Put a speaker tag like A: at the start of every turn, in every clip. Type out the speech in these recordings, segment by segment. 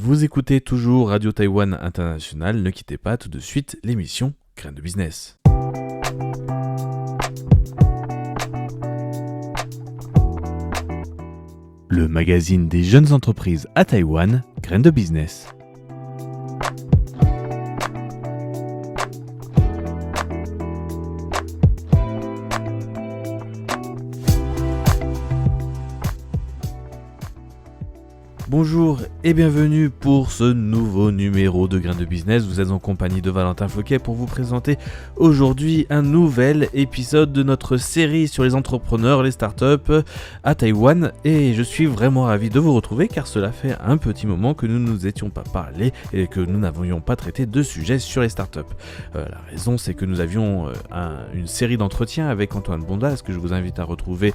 A: Vous écoutez toujours Radio Taïwan International, ne quittez pas tout de suite l'émission Graines de Business. Le magazine des jeunes entreprises à Taïwan, Graines de Business. Bonjour et bienvenue pour ce nouveau numéro de Graines de Business. Vous êtes en compagnie de Valentin Fauquet pour vous présenter aujourd'hui un nouvel épisode de notre série sur les entrepreneurs, les startups à Taïwan. Et je suis vraiment ravi de vous retrouver car cela fait un petit moment que nous ne nous étions pas parlé et que nous n'avions pas traité de sujets sur les startups. La raison c'est que nous avions une série d'entretiens avec Antoine Bondas que je vous invite à retrouver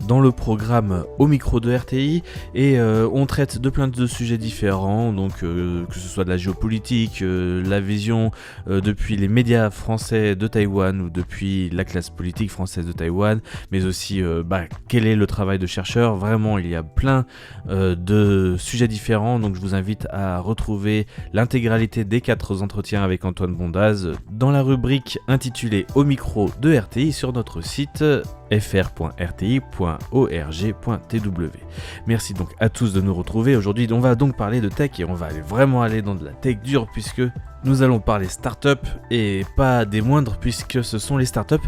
A: dans le programme Au micro de RTI et on traite de plein de sujets différents, donc que ce soit de la géopolitique, la vision depuis les médias français de Taïwan ou depuis la classe politique française de Taïwan, mais aussi quel est le travail de chercheur. Vraiment il y a plein de sujets différents, donc je vous invite à retrouver l'intégralité des 4 entretiens avec Antoine Bondaz dans la rubrique intitulée Au micro de RTI sur notre site fr.rti.org.tw. Merci donc à tous de nous retrouver. Aujourd'hui, on va donc parler de tech et on va vraiment aller dans de la tech dure puisque nous allons parler start-up et pas des moindres puisque ce sont les start-up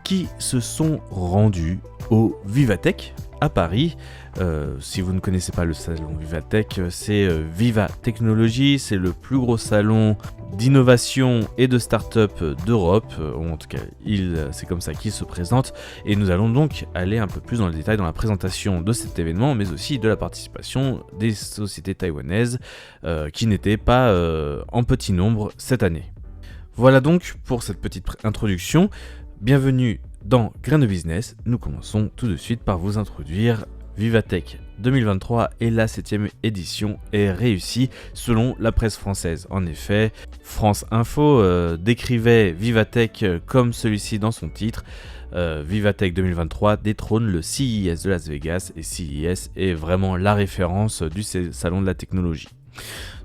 A: qui se sont rendus au Vivatech à Paris. Si vous ne connaissez pas le salon Vivatech, c'est Viva Technologies, c'est le plus gros salon d'innovation et de start-up d'Europe, en tout cas c'est comme ça qu'il se présente, et nous allons donc aller un peu plus dans le détail dans la présentation de cet événement, mais aussi de la participation des sociétés taïwanaises qui n'étaient pas en petit nombre cette année. Voilà donc pour cette petite introduction, bienvenue dans Graines de Business. Nous commençons tout de suite par vous introduire Vivatech 2023 et la 7e édition est réussie selon la presse française. En effet, France Info décrivait Vivatech comme celui-ci dans son titre. Vivatech 2023 détrône le CES de Las Vegas et CES est vraiment la référence du salon de la technologie.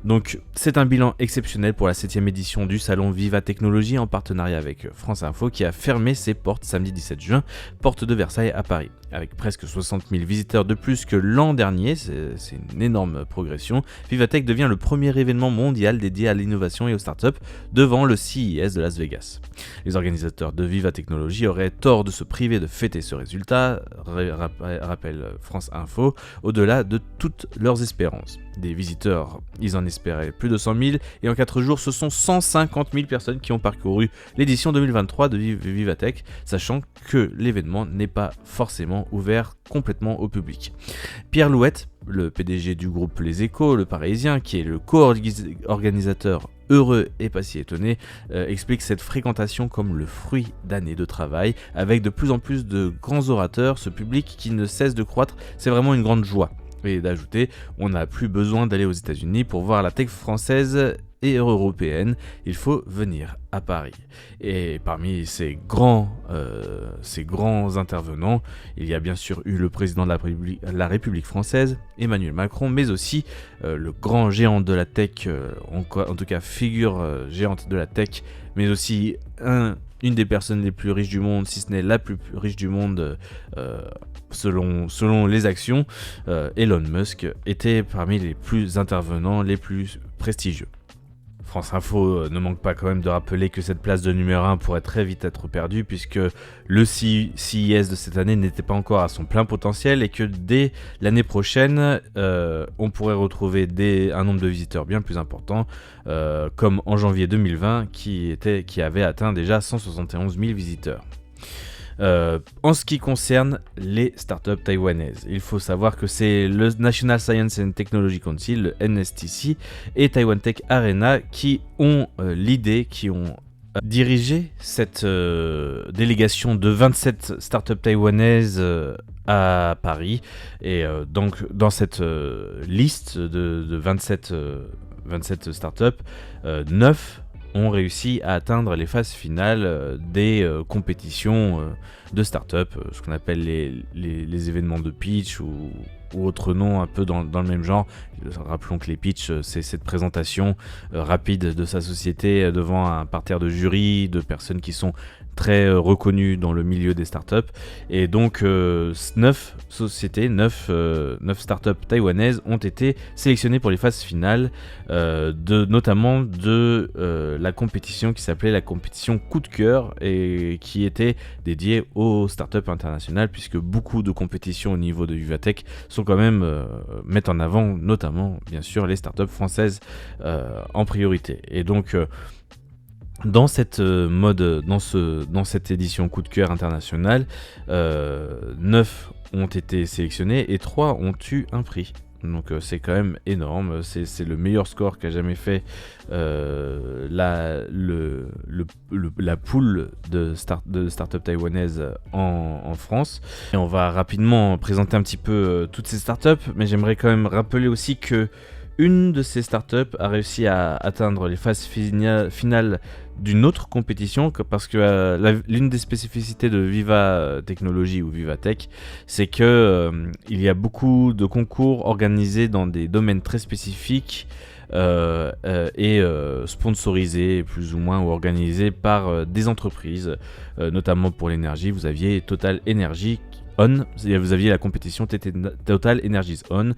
A: Donc c'est un bilan exceptionnel pour la 7e édition du salon Viva Technologies en partenariat avec France Info qui a fermé ses portes samedi 17 juin, porte de Versailles à Paris. Avec presque 60 000 visiteurs de plus que l'an dernier, c'est une énorme progression, Vivatech devient le premier événement mondial dédié à l'innovation et aux startups devant le CES de Las Vegas. Les organisateurs de Viva Technologies auraient tort de se priver de fêter ce résultat, rappelle France Info, au-delà de toutes leurs espérances. Des visiteurs, ils en espéraient plus de 100 000 et en 4 jours, ce sont 150 000 personnes qui ont parcouru l'édition 2023 de Vivatech, sachant que l'événement n'est pas forcément ouvert complètement au public. Pierre Louette, le PDG du groupe Les Échos, le Parisien, qui est le co-organisateur heureux et pas si étonné, explique cette fréquentation comme le fruit d'années de travail. Avec de plus en plus de grands orateurs, ce public qui ne cesse de croître, c'est vraiment une grande joie. Et d'ajouter, on n'a plus besoin d'aller aux États-Unis pour voir la tech française et européenne, il faut venir à Paris. Et parmi ces grands intervenants, il y a bien sûr eu le président de la République française, Emmanuel Macron, mais aussi le grand géant de la tech, en tout cas figure géante de la tech, mais aussi une des personnes les plus riches du monde, si ce n'est la plus riche du monde, selon les actions, Elon Musk était parmi les plus intervenants, les plus prestigieux. France Info ne manque pas quand même de rappeler que cette place de numéro 1 pourrait très vite être perdue puisque le CES de cette année n'était pas encore à son plein potentiel et que dès l'année prochaine, on pourrait retrouver un nombre de visiteurs bien plus important, comme en janvier 2020 qui avait atteint déjà 171 000 visiteurs. En ce qui concerne les startups taïwanaises, il faut savoir que c'est le National Science and Technology Council, le NSTC, et Taiwan Tech Arena qui ont qui ont dirigé cette délégation de 27 startups taïwanaises à Paris. Et donc dans cette liste de 27 startups, 9 ont réussi à atteindre les phases finales des compétitions de start-up, ce qu'on appelle les événements de pitch ou ou autre nom un peu dans le même genre. Rappelons que les pitchs, c'est cette présentation rapide de sa société devant un parterre de jury, de personnes qui sont très reconnues dans le milieu des startups. Et donc 9 sociétés, 9 startups taïwanaises ont été sélectionnées pour les phases finales, notamment de la compétition qui s'appelait la compétition coup de cœur et qui était dédiée aux startups internationales, puisque beaucoup de compétitions au niveau de Vivatech sont quand même mettent en avant notamment bien sûr les startups françaises en priorité. Et donc dans cette dans cette édition coup de cœur internationale, 9 ont été sélectionnés et 3 ont eu un prix. Donc c'est quand même énorme, c'est le meilleur score qu'a jamais fait la pool de startups taïwanaises en France. Et on va rapidement présenter un petit peu toutes ces startups, mais j'aimerais quand même rappeler aussi que une de ces startups a réussi à atteindre les phases finales d'une autre compétition, parce que l'une des spécificités de Viva Technology ou Vivatech, c'est que il y a beaucoup de concours organisés dans des domaines très spécifiques et sponsorisés plus ou moins ou organisés par des entreprises, notamment pour l'énergie. Vous aviez Total Energy On, vous aviez la compétition Total Energies On,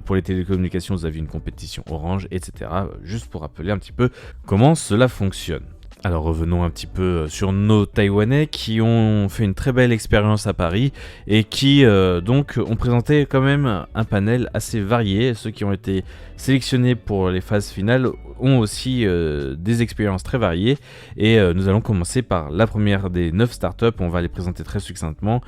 A: pour les télécommunications vous aviez une compétition Orange, etc. Juste pour rappeler un petit peu comment cela fonctionne. Alors revenons un petit peu sur nos Taïwanais qui ont fait une très belle expérience à Paris et qui donc ont présenté quand même un panel assez varié. Ceux qui ont été sélectionnés pour les phases finales ont aussi des expériences très variées et nous allons commencer par la première des 9 startups. On va les présenter très succinctement,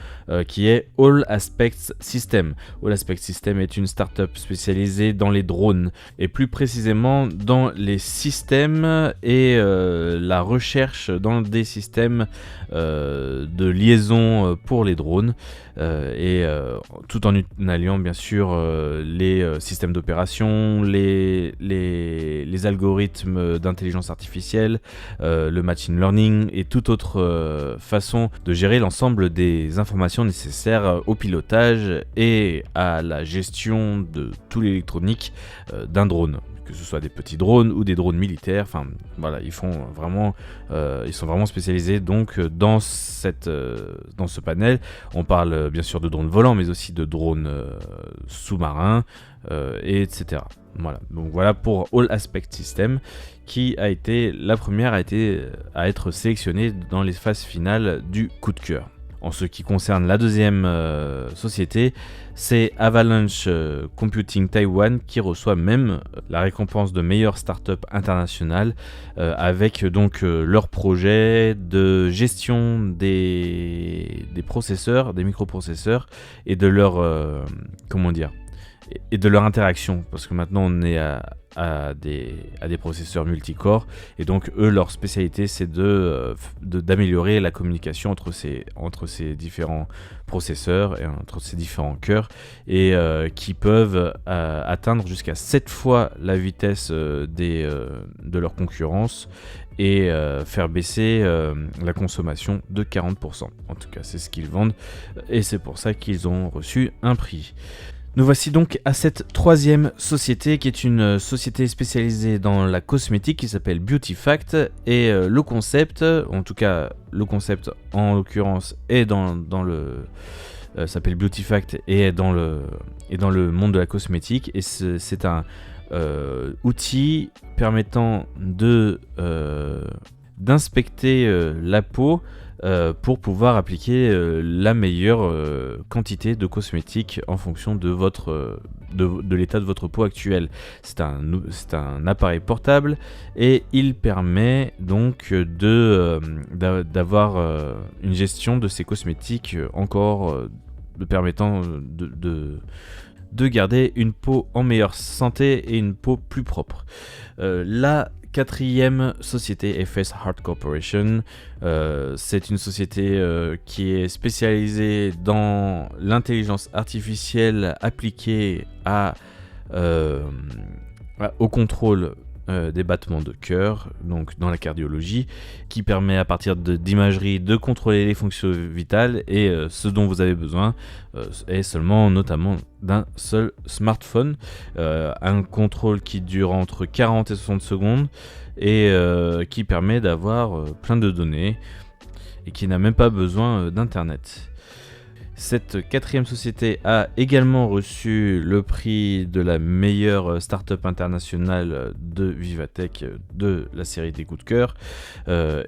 A: qui est All Aspects System. All Aspects System est une startup spécialisée dans les drones et plus précisément dans les systèmes et la recherche dans des systèmes de liaison pour les drones tout en alliant bien sûr les systèmes d'opération, les algorithmes d'intelligence artificielle, le machine learning et toute autre façon de gérer l'ensemble des informations nécessaires au pilotage et à la gestion de tout l'électronique d'un drone, que ce soit des petits drones ou des drones militaires. Enfin voilà, ils sont vraiment spécialisés donc dans ce panel. On parle bien sûr de drones volants, mais aussi de drones sous-marins, etc. Voilà, donc voilà pour All Aspect System, qui a été la première à être sélectionnée dans les phases finales du coup de cœur. En ce qui concerne la deuxième société, c'est Avalanche Computing Taiwan qui reçoit même la récompense de meilleure start-up internationale avec donc leur projet de gestion des processeurs, des microprocesseurs et de leur et de leur interaction, parce que maintenant on est à des processeurs multicore et donc eux leur spécialité c'est d'améliorer la communication entre ces différents processeurs et entre ces différents cœurs et qui peuvent atteindre jusqu'à 7 fois la vitesse de leur concurrence et faire baisser la consommation de 40%. En tout cas c'est ce qu'ils vendent et c'est pour ça qu'ils ont reçu un prix. Nous voici donc à cette troisième société qui est une société spécialisée dans la cosmétique qui s'appelle Beauty Fact et le concept en l'occurrence est dans le s'appelle Beauty Fact et est dans le monde de la cosmétique et c'est un outil permettant d'inspecter la peau pour pouvoir appliquer la meilleure quantité de cosmétiques en fonction de l'état de votre peau actuelle. C'est un appareil portable et il permet donc d'avoir une gestion de ces cosmétiques encore permettant de garder une peau en meilleure santé et une peau plus propre. La quatrième société, FS Heart Corporation, c'est une société qui est spécialisée dans l'intelligence artificielle appliquée au contrôle des battements de cœur, donc dans la cardiologie, qui permet à partir d'imagerie de contrôler les fonctions vitales, et ce dont vous avez besoin est seulement notamment d'un seul smartphone, un contrôle qui dure entre 40 et 60 secondes et qui permet d'avoir plein de données et qui n'a même pas besoin d'internet. Cette 4e société a également reçu le prix de la meilleure start-up internationale de Vivatech de la série des coups de cœur.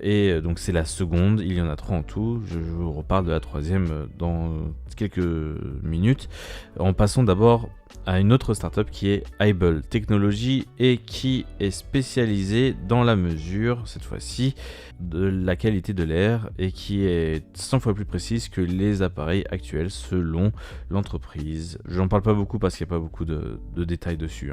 A: Et donc c'est la seconde, il y en a 3 en tout. Je vous reparle de la 3e dans quelques minutes. En passant d'abord à une autre startup qui est Able Technology et qui est spécialisée dans la mesure, cette fois-ci, de la qualité de l'air et qui est 100 fois plus précise que les appareils actuels selon l'entreprise. Je n'en parle pas beaucoup parce qu'il n'y a pas beaucoup de détails dessus.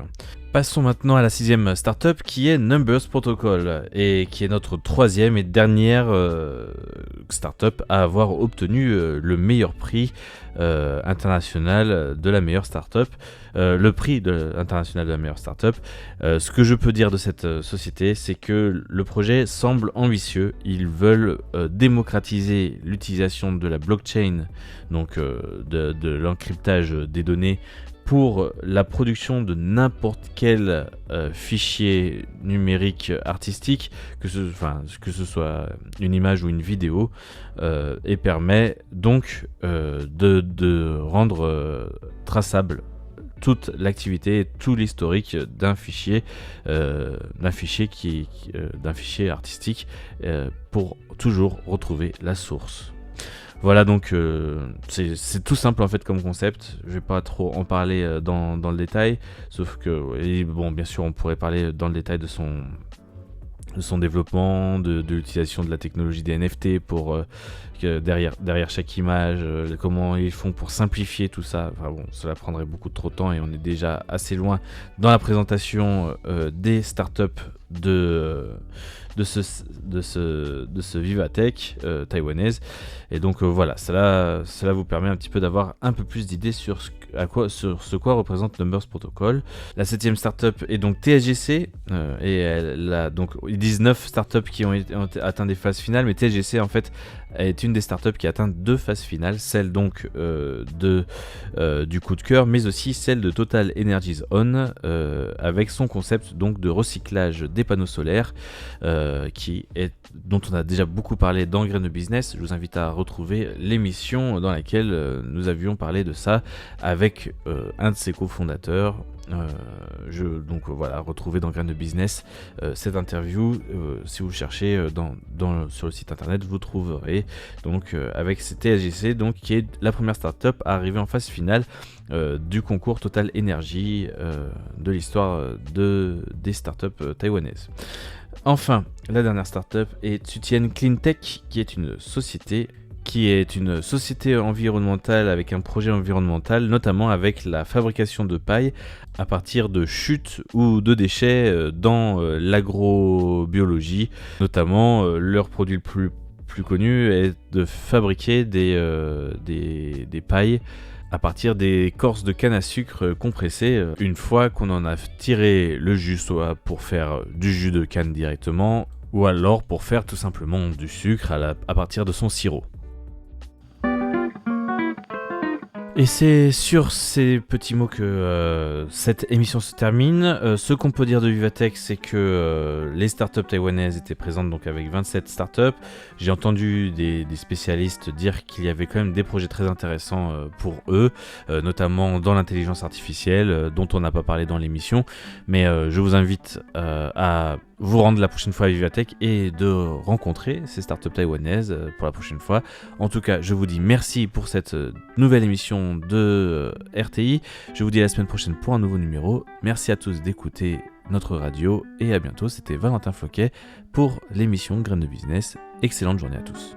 A: Passons maintenant à la 6e startup qui est Numbers Protocol et qui est notre 3e et dernière startup à avoir obtenu le meilleur prix international de la meilleure startup. Le prix international de la meilleure startup. Ce que je peux dire de cette société, c'est que le projet semble ambitieux. Ils veulent démocratiser l'utilisation de la blockchain, donc de l'encryptage des données, pour la production de n'importe quel fichier numérique artistique, que ce soit une image ou une vidéo, et permet donc de rendre traçable toute l'activité, tout l'historique d'un fichier artistique, pour toujours retrouver la source. Voilà, donc c'est tout simple en fait comme concept. Je vais pas trop en parler dans le détail, sauf que bien sûr on pourrait parler dans le détail de son développement, de l'utilisation de la technologie des NFT pour derrière chaque image, comment ils font pour simplifier tout ça. Enfin bon, cela prendrait beaucoup trop de temps et on est déjà assez loin dans la présentation des startups de ce Vivatech taïwanaise. Et donc voilà, cela vous permet un petit peu d'avoir un peu plus d'idées sur ce quoi représente Numbers Protocol. La 7e startup est donc TSGC et elle a donc 19 startups qui ont atteint des phases finales, mais TSGC en fait est une des startups qui a atteint 2 phases finales, celle donc du coup de cœur, mais aussi celle de Total Energies On, avec son concept donc de recyclage des panneaux solaires, dont on a déjà beaucoup parlé dans Graines de Business. Je vous invite à retrouver l'émission dans laquelle nous avions parlé de ça avec un de ses cofondateurs. Retrouvez dans Graines de Business cette interview. Si vous cherchez sur le site internet, vous trouverez donc avec TSGC, donc qui est la première startup à arriver en phase finale du concours Total Energy de l'histoire des startups taïwanaises. Enfin, la dernière startup est Tsutian Cleantech, qui est une société environnementale avec un projet environnemental, notamment avec la fabrication de paille à partir de chutes ou de déchets dans l'agrobiologie. Notamment, leur produit le plus connu est de fabriquer des pailles à partir des corses de canne à sucre compressées. Une fois qu'on en a tiré le jus, soit pour faire du jus de canne directement, ou alors pour faire tout simplement du sucre à partir de son sirop. Et c'est sur ces petits mots que cette émission se termine. Ce qu'on peut dire de Vivatech, c'est que les startups taïwanaises étaient présentes donc avec 27 startups. J'ai entendu des spécialistes dire qu'il y avait quand même des projets très intéressants pour eux, notamment dans l'intelligence artificielle, dont on n'a pas parlé dans l'émission. Mais je vous invite à vous rendre la prochaine fois à Vivatech et de rencontrer ces startups taïwanaises pour la prochaine fois. En tout cas, je vous dis merci pour cette nouvelle émission de RTI. Je vous dis à la semaine prochaine pour un nouveau numéro. Merci à tous d'écouter notre radio et à bientôt. C'était Valentin Floquet pour l'émission Graines de Business. Excellente journée à tous.